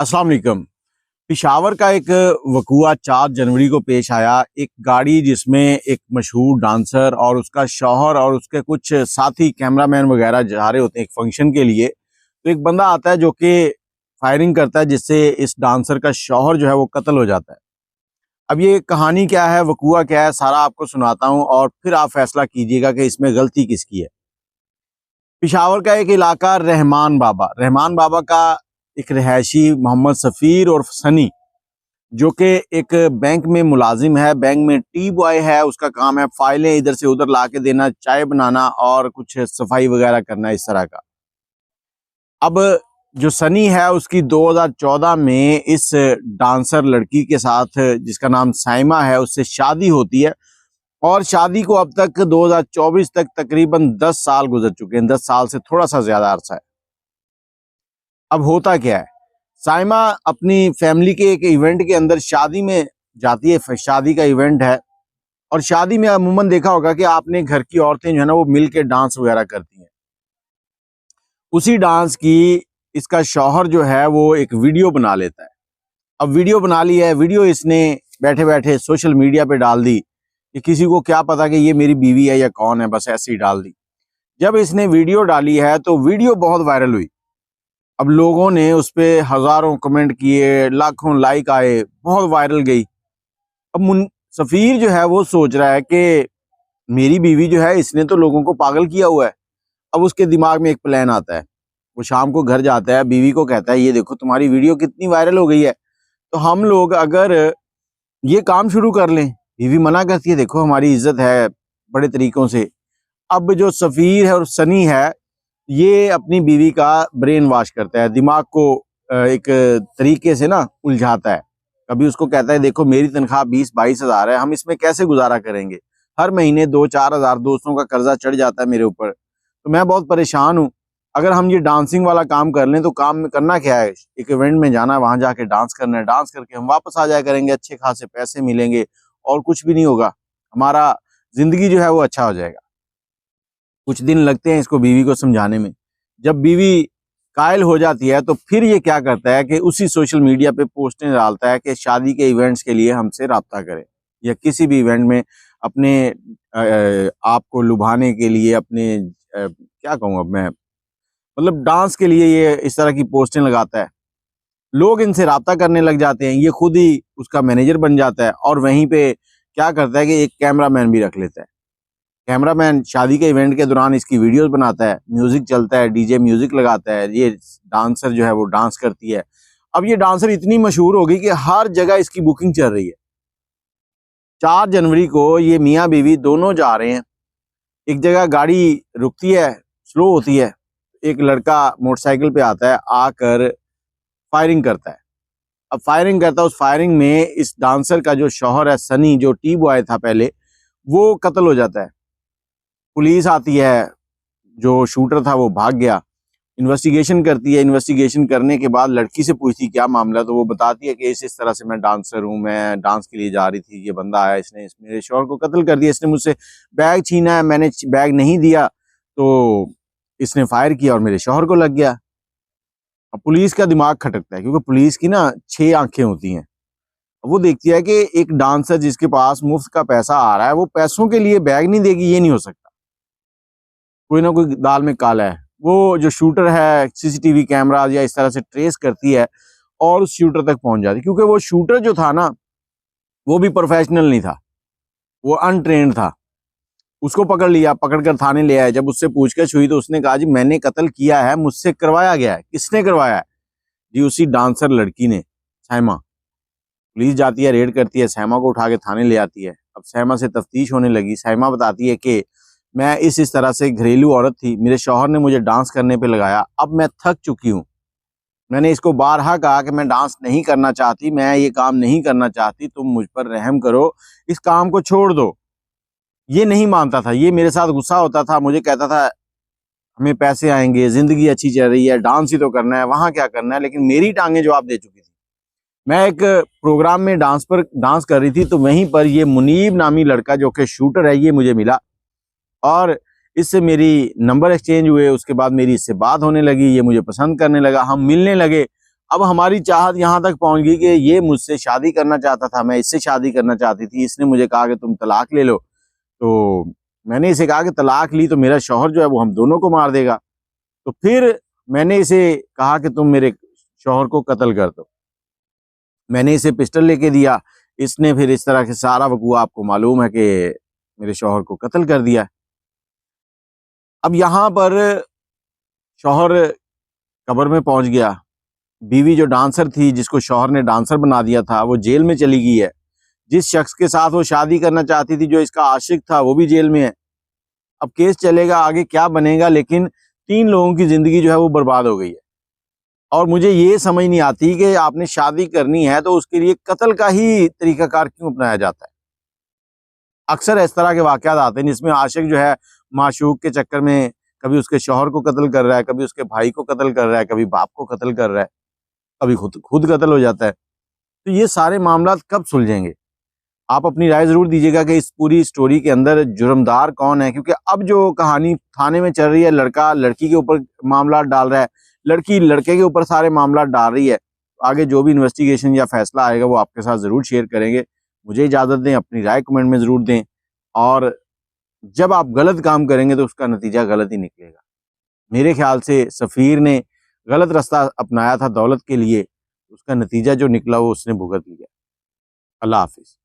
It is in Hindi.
अस्सलाम वालेकुम। पिशावर का एक वकूआ 4 जनवरी को पेश आया। एक गाड़ी जिसमें एक मशहूर डांसर और उसका शौहर और उसके कुछ साथी कैमरामैन वगैरह जा रहे होते हैं एक फंक्शन के लिए। तो एक बंदा आता है जो कि फायरिंग करता है, जिससे इस डांसर का शौहर जो है वो कत्ल हो जाता है। अब ये कहानी क्या है, वकूआ क्या है, सारा आपको सुनाता हूँ और फिर आप फैसला कीजिएगा कि इसमें गलती किसकी है। पिशावर का एक इलाका रहमान बाबा का एक रिहायशी मोहम्मद सफ़ीर और सनी, जो कि एक बैंक में मुलाजिम है, बैंक में टी बॉय है। उसका काम है फाइलें इधर से उधर ला के देना, चाय बनाना और कुछ सफाई वगैरह करना, इस तरह का। अब जो सनी है उसकी 2014 में इस डांसर लड़की के साथ, जिसका नाम साइमा है, उससे शादी होती है और शादी को अब तक 2024 तक तकरीबन 10 साल गुजर चुके हैं। 10 साल से थोड़ा सा ज्यादा अरसा है। अब होता क्या है, साइमा अपनी फैमिली के एक इवेंट के अंदर शादी में जाती है। शादी का इवेंट है और शादी में अमूमन देखा होगा कि आपने घर की औरतें जो है ना वो मिल के डांस वगैरह करती हैं। उसी डांस की इसका शौहर जो है वो एक वीडियो बना लेता है। अब वीडियो बना ली है, वीडियो इसने बैठे बैठे सोशल मीडिया पे डाल दी कि किसी को क्या पता कि ये मेरी बीवी है या कौन है, बस ऐसे ही डाल दी। जब इसने वीडियो डाली है तो वीडियो बहुत वायरल हुई। अब लोगों ने उस पे हजारों कमेंट किए, लाखों लाइक आए, बहुत वायरल गई। अब सफीर जो है वो सोच रहा है कि मेरी बीवी जो है इसने तो लोगों को पागल किया हुआ है। अब उसके दिमाग में एक प्लान आता है। वो शाम को घर जाता है, बीवी को कहता है ये देखो तुम्हारी वीडियो कितनी वायरल हो गई है, तो हम लोग अगर ये काम शुरू कर लें। बीवी मना करती है, देखो हमारी इज्जत है बड़े तरीकों से। अब जो सफीर है और सनी है, ये अपनी बीवी का ब्रेन वॉश करता है, दिमाग को एक तरीके से ना उलझाता है। कभी उसको कहता है देखो मेरी तनख्वाह 20-22 हज़ार है, हम इसमें कैसे गुजारा करेंगे, हर महीने 2-4 हज़ार दोस्तों का कर्जा चढ़ जाता है मेरे ऊपर, तो मैं बहुत परेशान हूँ। अगर हम ये डांसिंग वाला काम कर लें तो काम करना क्या है, एक इवेंट में जाना है, वहां जाके डांस करना है, डांस करके हम वापस आ जाया करेंगे, अच्छे खासे पैसे मिलेंगे और कुछ भी नहीं होगा, हमारा जिंदगी जो है वो अच्छा हो जाएगा। कुछ दिन लगते हैं इसको बीवी को समझाने में। जब बीवी कायल हो जाती है तो फिर ये क्या करता है कि उसी सोशल मीडिया पे पोस्टें डालता है कि शादी के इवेंट्स के लिए हमसे राब्ता करें, या किसी भी इवेंट में अपने आप को लुभाने के लिए, अपने क्या कहूँ अब मैं, मतलब डांस के लिए ये इस तरह की पोस्टें लगाता है। लोग इनसे राब्ता करने लग जाते हैं, ये खुद ही उसका मैनेजर बन जाता है और वहीं पे क्या करता है कि एक कैमरामैन भी रख लेता है। कैमरामैन शादी के इवेंट के दौरान इसकी वीडियोस बनाता है, म्यूजिक चलता है, डीजे म्यूजिक लगाता है, ये डांसर जो है वो डांस करती है। अब ये डांसर इतनी मशहूर हो गई कि हर जगह इसकी बुकिंग चल रही है। 4 जनवरी को ये मियाँ बीवी दोनों जा रहे हैं। एक जगह गाड़ी रुकती है, स्लो होती है, एक लड़का मोटरसाइकिल पे आता है, आकर फायरिंग करता है। अब फायरिंग करता है, उस फायरिंग में इस डांसर का जो शौहर है सनी, जो टी बॉय था पहले, वो कत्ल हो जाता है। पुलिस आती है, जो शूटर था वो भाग गया। इन्वेस्टिगेशन करती है, इन्वेस्टिगेशन करने के बाद लड़की से पूछती क्या मामला, तो वो बताती है कि इस तरह से मैं डांसर हूँ, मैं डांस के लिए जा रही थी, ये बंदा आया, इसने मेरे शौहर को कत्ल कर दिया, इसने मुझसे बैग छीना है, मैंने बैग नहीं दिया तो इसने फायर किया और मेरे शौहर को लग गया। अब पुलिस का दिमाग खटकता है, क्योंकि पुलिस की ना 6 आंखें होती हैं। वो देखती है कि एक डांसर जिसके पास मुफ्त का पैसा आ रहा है, वो पैसों के लिए बैग नहीं देगी, ये नहीं हो सकता, कोई ना कोई दाल में काला है। वो जो शूटर है सीसीटीवी कैमरा या इस तरह से ट्रेस करती है और उस शूटर तक पहुंच जाती है, क्योंकि वो शूटर जो था ना वो भी प्रोफेशनल नहीं था, वो अनट्रेन्ड था। उसको पकड़ लिया, पकड़कर थाने ले आया। जब उससे पूछताछ हुई तो उसने कहा जी मैंने कत्ल किया है, मुझसे करवाया गया है। किसने करवाया है जी? उसी डांसर लड़की ने, सैमा। पुलिस जाती है, रेड करती है, सैमा को उठा के थाने ले आती है। अब सैमा से तफ्तीश होने लगी। सैमा बताती है कि मैं इस तरह से घरेलू औरत थी, मेरे शौहर ने मुझे डांस करने पे लगाया, अब मैं थक चुकी हूँ, मैंने इसको बारहा कहा कि मैं डांस नहीं करना चाहती, मैं ये काम नहीं करना चाहती, तुम मुझ पर रहम करो, इस काम को छोड़ दो। ये नहीं मानता था, ये मेरे साथ गुस्सा होता था, मुझे कहता था हमें पैसे आएंगे, जिंदगी अच्छी चल रही है, डांस ही तो करना है, वहां क्या करना है, लेकिन मेरी टांगें जवाब दे चुकी थी। मैं एक प्रोग्राम में डांस कर रही थी, तो वहीं पर ये मुनीब नामी लड़का जो कि शूटर है, ये मुझे मिला और इससे मेरी नंबर एक्सचेंज हुए। उसके बाद मेरी इससे बात होने लगी, ये मुझे पसंद करने लगा, हम मिलने लगे अब हमारी चाहत यहाँ तक पहुंच गई कि ये मुझसे शादी करना चाहता था, मैं इससे शादी करना चाहती थी। इसने मुझे कहा कि तुम तलाक ले लो, तो मैंने इसे कहा कि तलाक ली तो मेरा शौहर जो है वो हम दोनों को मार देगा। तो फिर मैंने इसे कहा कि तुम मेरे शौहर को कत्ल कर दो। मैंने इसे पिस्टल लेके दिया, इसने फिर इस तरह के सारा वकूआ आपको मालूम है कि मेरे शौहर को कत्ल कर दिया। अब यहाँ पर शौहर कब्र में पहुंच गया, बीवी जो डांसर थी जिसको शौहर ने डांसर बना दिया था वो जेल में चली गई है। जिस शख्स के साथ वो शादी करना चाहती थी, जो इसका आशिक था, वो भी जेल में है। अब केस चलेगा, आगे क्या बनेगा, लेकिन 3 लोगों की जिंदगी जो है वो बर्बाद हो गई है। और मुझे ये समझ नहीं आती कि आपने शादी करनी है तो उसके लिए कत्ल का ही तरीकाकार क्यों अपनाया जाता है। अक्सर इस तरह के वाकयात आते हैं जिसमें आशिक जो है माशूक के चक्कर में कभी उसके शौहर को कत्ल कर रहा है, कभी उसके भाई को कत्ल कर रहा है, कभी बाप को कत्ल कर रहा है, कभी खुद कत्ल हो जाता है। तो ये सारे मामला कब सुलझेंगे? आप अपनी राय जरूर दीजिएगा कि इस पूरी स्टोरी के अंदर जुर्मदार कौन है, क्योंकि अब जो कहानी थाने में चल रही है, लड़का लड़की के ऊपर मामला डाल रहा है, लड़की लड़के के ऊपर सारे मामला डाल रही है। आगे जो भी इन्वेस्टिगेशन या फैसला आएगा वो आपके साथ जरूर शेयर करेंगे। मुझे इजाजत दें, अपनी राय कमेंट में जरूर दें, और जब आप गलत काम करेंगे तो उसका नतीजा गलत ही निकलेगा। मेरे ख्याल से सफ़ीर ने गलत रास्ता अपनाया था दौलत के लिए, उसका नतीजा जो निकला वो उसने भुगत लिया। अल्लाह हाफिज।